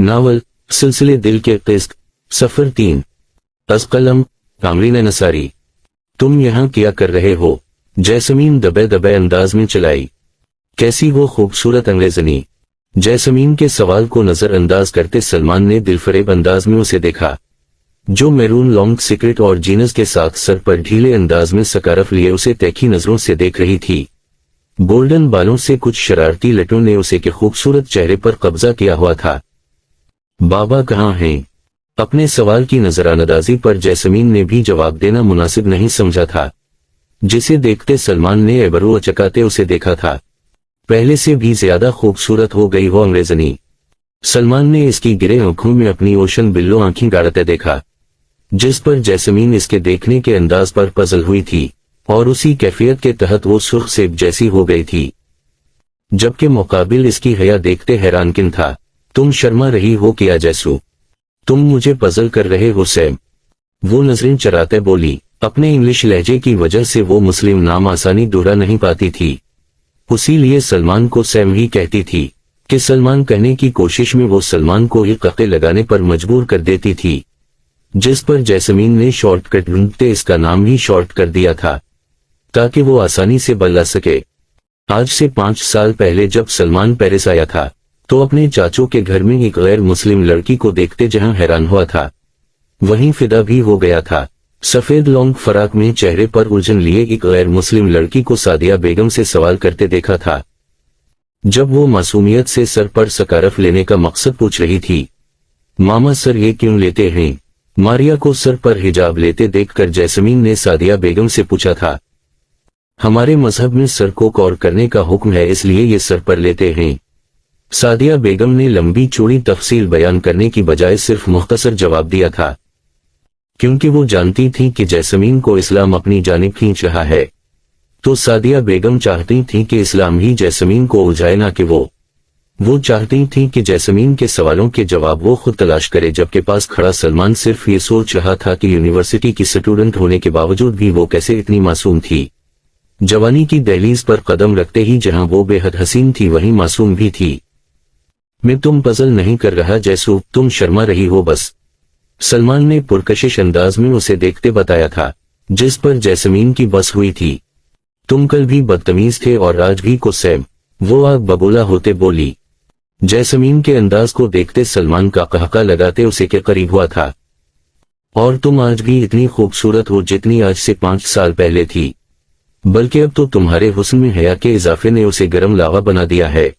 Novel सिलसिले दिल के किस्त सफर 3 अज़कलम कामरीन नसारी। तुम यहाँ क्या कर रहे हो? जैसमीन दबे दबे अंदाज में चलाई। कैसी वो खूबसूरत अंग्रेजनी? जैसमीन के सवाल को नजरअंदाज करते सलमान ने दिलफरेब अंदाज में उसे देखा, जो मैरून लॉन्ग सिकरेट और जीनस के साथ सर पर ढीले अंदाज में सकारफ लिए उसे तीखी नजरों से देख रही थी। गोल्डन बालों से कुछ शरारती लटों ने उसे के खूबसूरत चेहरे पर कब्जा किया हुआ था। बाबा कहाँ हैं? अपने सवाल की नजरानंदाजी पर जैसमीन ने भी जवाब देना मुनासिब नहीं समझा था, जिसे देखते सलमान ने एबरू अचकाते उसे देखा था। पहले से भी ज्यादा खूबसूरत हो गई वो अंग्रेजनी। सलमान ने इसकी गिरे आंखों में अपनी ओशन बिल्लो आंखें गाड़ते देखा, जिस पर जैसमीन इसके देखने के अंदाज पर पजल हुई थी और उसी कैफियत के तहत वो सुर्ख सेब जैसी हो गई थी, जबकि मुकाबिल इसकी हया देखते हैरानकिन था। तुम शर्मा रही हो क्या जैसू? तुम मुझे पजल कर रहे हो सैम? वो नजरें चराते बोली। अपने इंग्लिश लहजे की वजह से वो मुस्लिम नाम आसानी दोहरा नहीं पाती थी, उसी लिए सलमान को सैम ही कहती थी कि सलमान कहने की कोशिश में वो सलमान को एक कक़े लगाने पर मजबूर कर देती थी, जिस पर जैसमीन ने शॉर्टकट ढूंढते इसका नाम ही शॉर्ट कर दिया था ताकि वो आसानी से बदला सके। आज से 5 साल पहले जब सलमान पेरिस आया था तो अपने चाचों के घर में एक गैर मुस्लिम लड़की को देखते जहां हैरान हुआ था, वहीं फिदा भी हो गया था। सफेद लॉन्ग फराक में चेहरे पर उलझन लिए एक गैर मुस्लिम लड़की को सादिया बेगम से सवाल करते देखा था। जब वो मासूमियत से सर पर सकारफ लेने का मकसद पूछ रही थी, मामा सर ये क्यों लेते हैं? मारिया को सर पर हिजाब लेते देखकर जैसमीन ने सादिया बेगम से पूछा था। हमारे मजहब में सर को कौर करने का हुक्म है, इसलिए ये सर पर लेते हैं। सादिया बेगम ने लंबी चौड़ी तफसील बयान करने की बजाय सिर्फ मुख्तसर जवाब दिया था, क्योंकि वो जानती थी कि जैसमीन को इस्लाम अपनी जानिब खींच रहा है। तो सादिया बेगम चाहती थी कि इस्लाम ही जैसमीन को उलझाए, ना कि वो चाहती थी कि जैसमीन के सवालों के जवाब वो खुद तलाश करे। जबकि पास खड़ा सलमान सिर्फ ये सोच रहा था कि यूनिवर्सिटी की स्टूडेंट होने के बावजूद भी वो कैसे इतनी मासूम थी। जवानी की दहलीज पर कदम रखते ही जहां वो बेहद हसीन थी वहीं मासूम भी थी। मैं तुम पजल नहीं कर रहा जैसू, तुम शर्मा रही हो बस, सलमान ने पुरकशिश अंदाज में उसे देखते बताया था, जिस पर जैसमीन की बस हुई थी। तुम कल भी बदतमीज थे और आज भी को सैम, वो आग बबूला होते बोली। जैसमीन के अंदाज को देखते सलमान का कहका लगाते उसे के करीब हुआ था। और तुम आज भी इतनी खूबसूरत हो जितनी आज से 5 साल पहले थी, बल्कि अब तो तुम्हारे हुस्न में हया के इजाफे ने उसे गरम लावा बना दिया है,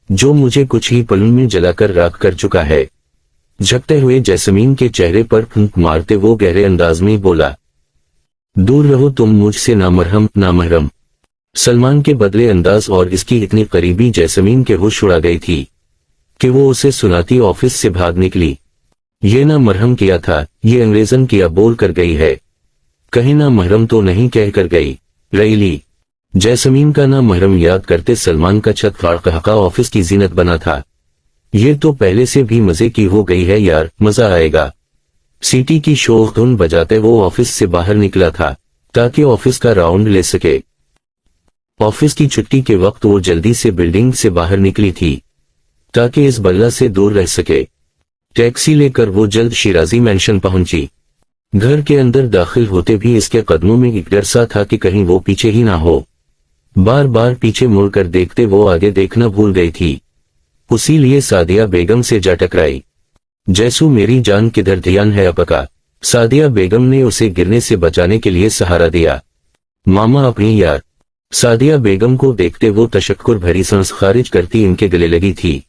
जो मुझे कुछ ही पलों में जलाकर राख कर चुका है। झकते हुए जैसमीन के चेहरे पर फूंक मारते वो गहरे अंदाज में बोला, दूर रहो तुम मुझसे नामरहम नामहरम। सलमान के बदले अंदाज और इसकी इतनी करीबी जैसमीन के होश उड़ा गई थी कि वो उसे सुनाती ऑफिस से भाग निकली। ये ना मरहम किया था, ये अंग्रेजन किया बोल कर गई है। कहीं ना महरम तो नहीं कह कर गई। रईली जैसमीन का ना महरम याद करते सलमान का छत फाड़ कहका ऑफिस की जीनत बना था। ये तो पहले से भी मजे की हो गई है यार, मजा आएगा। सीटी की शोख धुन बजाते वो ऑफिस से बाहर निकला था ताकि ऑफिस का राउंड ले सके। ऑफिस की छुट्टी के वक्त वो जल्दी से बिल्डिंग से बाहर निकली थी ताकि इस बल्ला से दूर रह सके। टैक्सी लेकर वो जल्द शिराजी मैंशन पहुंची। घर के अंदर दाखिल होते भी इसके कदमों में एक डर सा था कि कहीं वो पीछे ही ना हो। बार बार पीछे मुड़कर देखते वो आगे देखना भूल गई थी, उसी लिए सादिया बेगम से जा टकराई। जैसू मेरी जान किधर, ध्यान है आपका? सादिया बेगम ने उसे गिरने से बचाने के लिए सहारा दिया। मामा अपनी यार। सादिया बेगम को देखते वो तशक्कुर भरी सांस खारिज करती इनके गले लगी थी।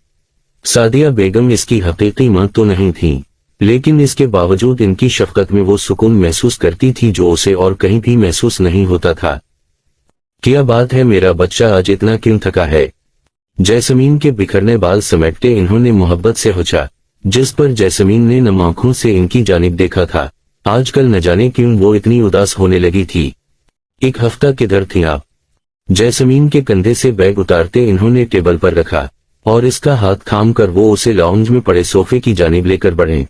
सादिया बेगम इसकी हकीकी मां तो नहीं थी, लेकिन इसके बावजूद इनकी शफकत में वो सुकून महसूस करती थी जो उसे और कहीं भी महसूस नहीं होता था। क्या बात है मेरा बच्चा, आज इतना क्यों थका है? जैसमीन के बिखरने बाल समेटते इन्होंने मोहब्बत से पूछा, जिस पर जैसमीन ने नम आंखों से इनकी जानिब देखा था। आजकल न जाने क्यों वो इतनी उदास होने लगी थी। 1 हफ्ता किधर थी आप? जैसमीन के कंधे से बैग उतारते इन्होंने टेबल पर रखा और इसका हाथ थाम कर वो उसे लाउंज में पड़े सोफे की जानिब लेकर बढ़े,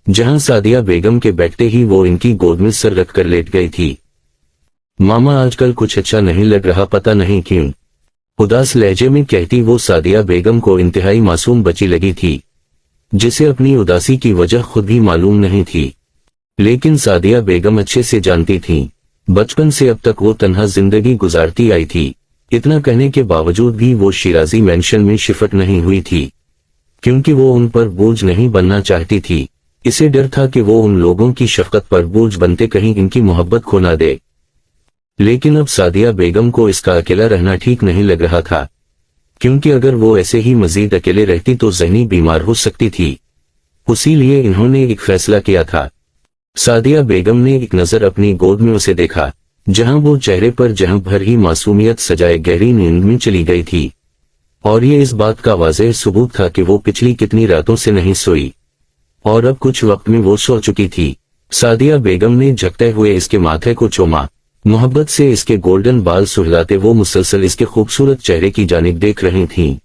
जहां सादिया बेगम के बैठते ही वो इनकी गोद में सर रखकर लेट गई थी। मामा आजकल कुछ अच्छा नहीं लग रहा, पता नहीं क्यों, उदास लहजे में कहती वो सादिया बेगम को इंतहाई मासूम बची लगी थी। जिसे अपनी उदासी की वजह खुद भी मालूम नहीं थी। लेकिन सादिया बेगम अच्छे से जानती थीं, बचपन से अब तक वो तन्हा जिंदगी गुजारती आई थी। इतना कहने के बावजूद भी वो शिराजी मेंशन में शिफ्ट नहीं हुई थी, क्योंकि वो उन पर बोझ नहीं बनना चाहती थी। इसे डर था कि वो उन लोगों की शफकत पर बोझ बनते कहीं इनकी मोहब्बत खो ना दे। लेकिन अब सादिया बेगम को इसका अकेला रहना ठीक नहीं लग रहा था, क्योंकि अगर वो ऐसे ही मजीद अकेले रहती तो ज़हनी बीमार हो सकती थी। उसीलिए इन्होंने एक फैसला किया था। सादिया बेगम ने एक नजर अपनी गोद में उसे देखा, जहां वो चेहरे पर जहां भर ही मासूमियत सजाए गहरी नींद में चली गई थी। और ये इस बात का वाज़ेह सबूत था कि वो पिछली कितनी रातों से नहीं सोई, और अब कुछ वक्त में वो सो चुकी थी। सादिया बेगम ने झकते हुए इसके माथे को चूमा, मोहब्बत से इसके गोल्डन बाल सुहलाते वो मुसलसल इसके खूबसूरत चेहरे की जानिब देख रही थीं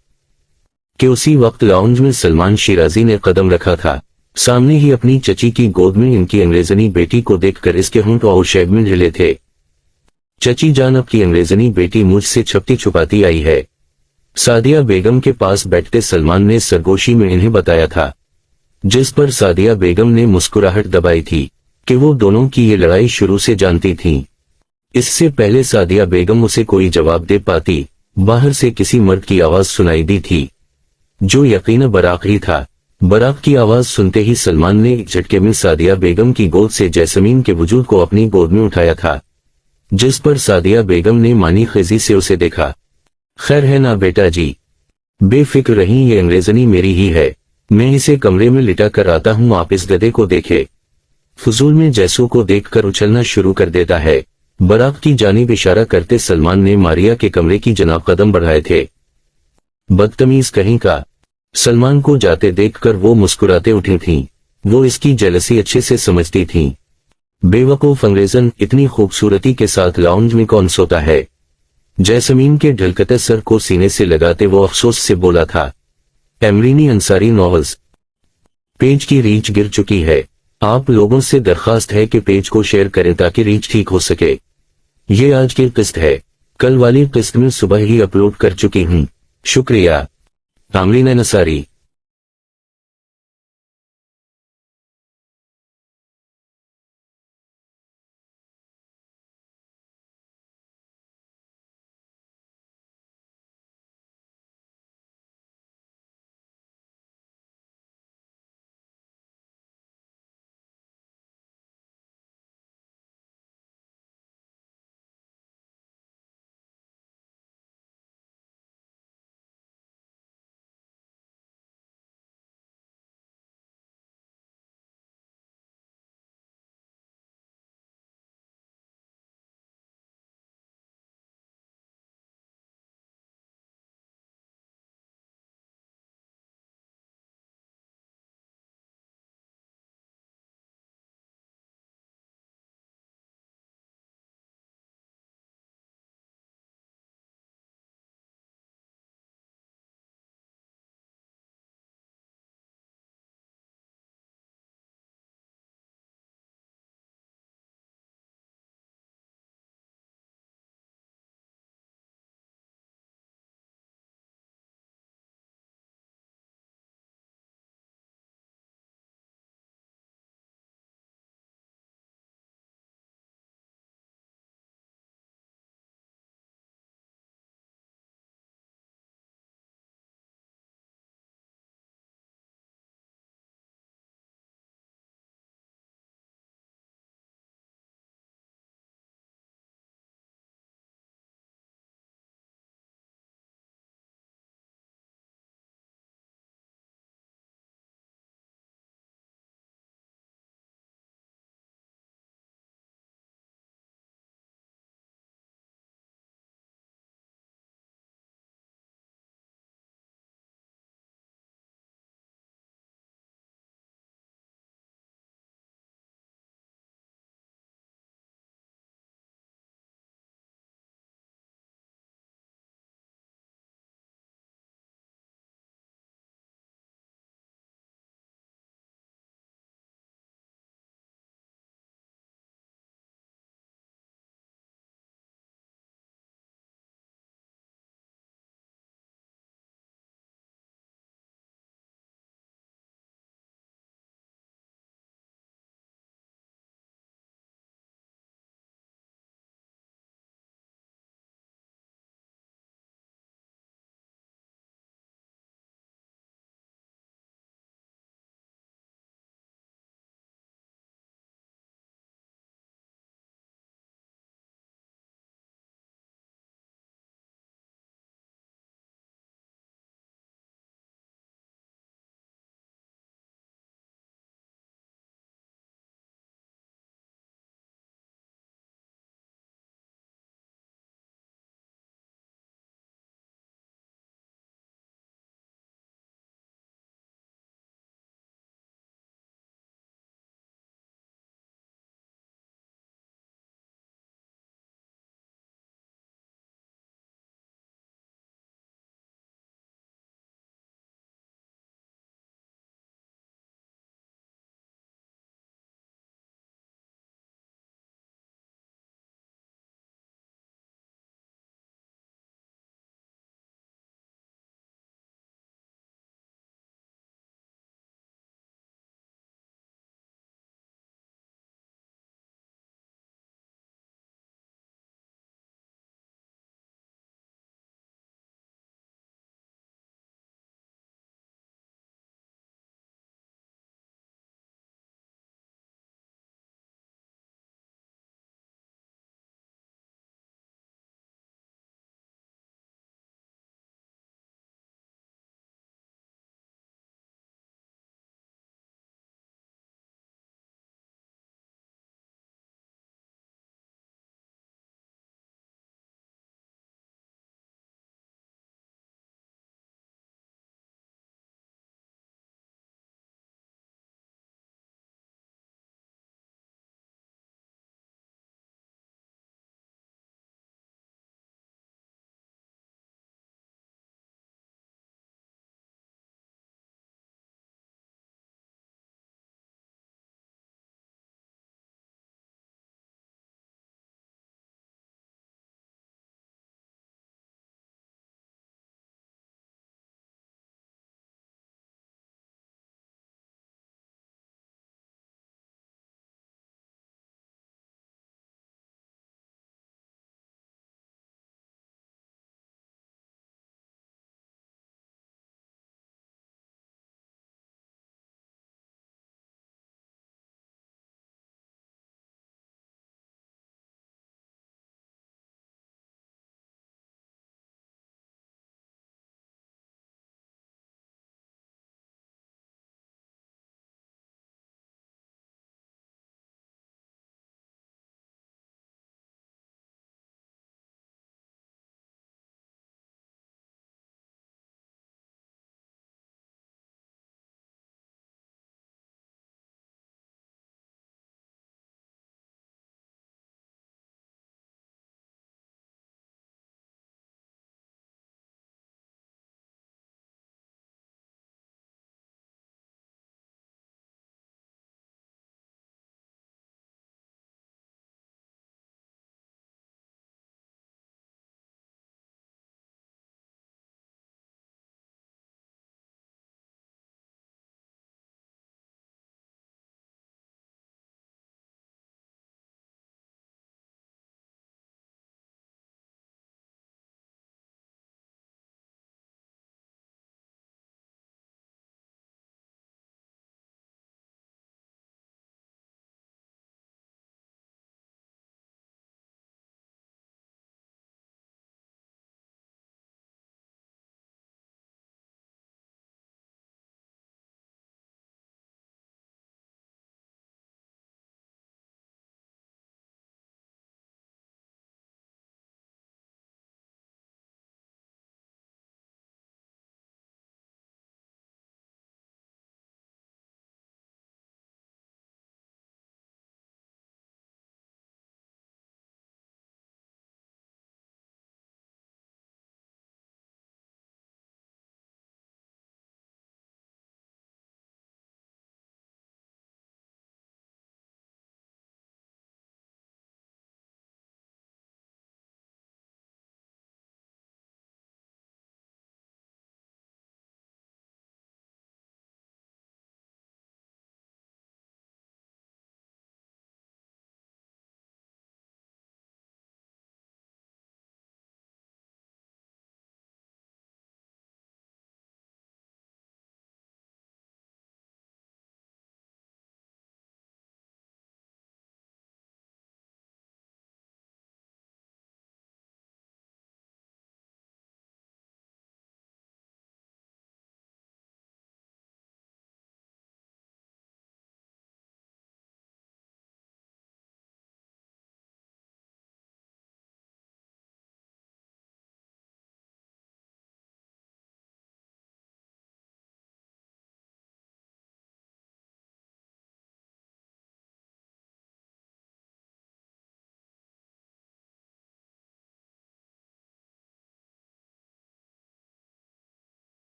कि उसी वक्त लाउंज में सलमान शिराजी ने कदम रखा था। सामने ही अपनी चची की गोद में इनकी अंग्रेजनी बेटी को देखकर इसके होंठ और शैब में हिले थे। चची जान, अब की अंग्रेजनी बेटी मुझसे छपती छुपाती आई है। सादिया बेगम के पास बैठते सलमान ने सरगोशी में इन्हें बताया था, जिस पर सादिया बेगम ने मुस्कुराहट दबाई थी कि वो दोनों की ये लड़ाई शुरू से जानती थीं। इससे पहले सादिया बेगम उसे कोई जवाब दे पाती, बाहर से किसी मर्द की आवाज सुनाई दी थी, जो यकीनन बराक ही था। बराक की आवाज सुनते ही सलमान ने एक झटके में सादिया बेगम की गोद से जैसमीन के वजूद को अपनी गोद में उठाया था, जिस पर सादिया बेगम ने मानी खेजी से उसे देखा। खैर है ना बेटा जी, बेफिक्र रही, ये अंग्रेजनी मेरी ही है। मैं इसे कमरे में लिटा कर आता हूँ, आप इस गधे को देखे। फजूल में जैसू को देखकर उछलना शुरू कर देता है। बराक की जानिब इशारा करते सलमान ने मारिया के कमरे की जनाब कदम बढ़ाए थे। बदतमीज कहीं का। सलमान को जाते देखकर वो मुस्कुराते उठी थीं। वो इसकी जेलसी अच्छे से समझती थीं। बेवकूफ अंग्रेजन, इतनी खूबसूरती के साथ लाउंज में कौन सोता है। जैसमीन के ढलकते सर को सीने से लगाते वो अफसोस से बोला था। एमरीनी अंसारी नॉवेल्स। पेज की रीच गिर चुकी है। आप लोगों से दरखास्त है कि पेज को शेयर करें ताकि रीच ठीक हो सके। ये आज की किस्त है, कल वाली किस्त में सुबह ही अपलोड कर चुकी हूँ। शुक्रिया। कामरीन अंसारी।